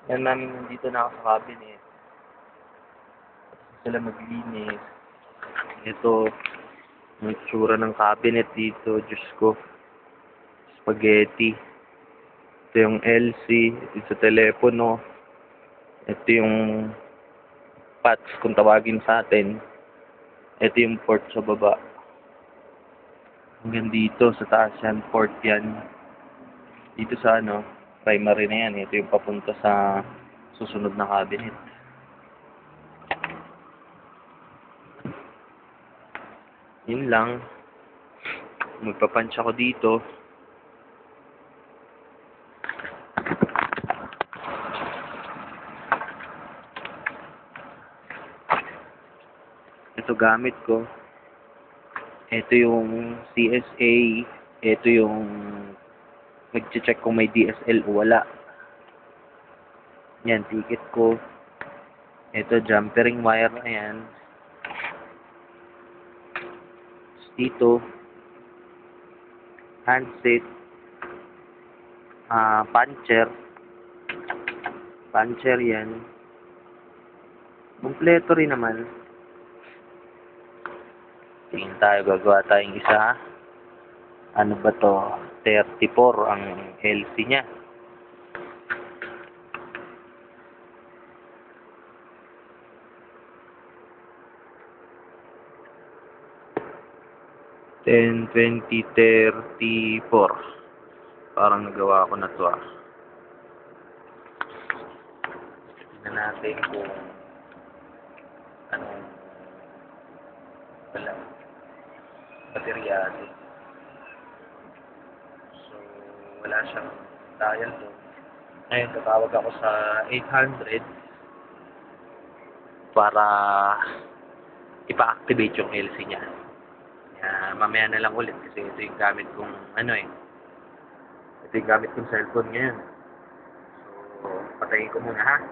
Yan namin nandito na ako sa cabinet. Sila maglinis. Ito, ang tsura ng cabinet dito. Diyos ko. Spaghetti. Ito yung LC. Ito sa telepono. Ito yung PATS kung tawagin sa atin. Ito yung port sa baba. Hanggang dito sa taas yan. Port yan. Dito sa primary na yan. Ito yung papunta sa susunod na cabinet. Yun lang. Magpapunch ako dito. Ito gamit ko. Ito yung CSA. Ito yung nag-check kung may DSL o wala. Yan, ticket ko. Ito, jumpering wire na yan. Dito, handset, puncher yan. Kompleto rin naman. Tingin tayo, gagawa tayong isa. Ano ba to? 34 ang LC niya. Ten, 20, 34. Parang nagawa ko na to Tingnan natin kung anong wala. Bateryado. So, wala siyang dial doon. Ngayon, tatawag ako sa 800 para ipa-activate yung LC niya. Mamaya na lang ulit kasi ito yung gamit kong ito yung gamit kong cellphone ngayon. So, patayin ko muna ha.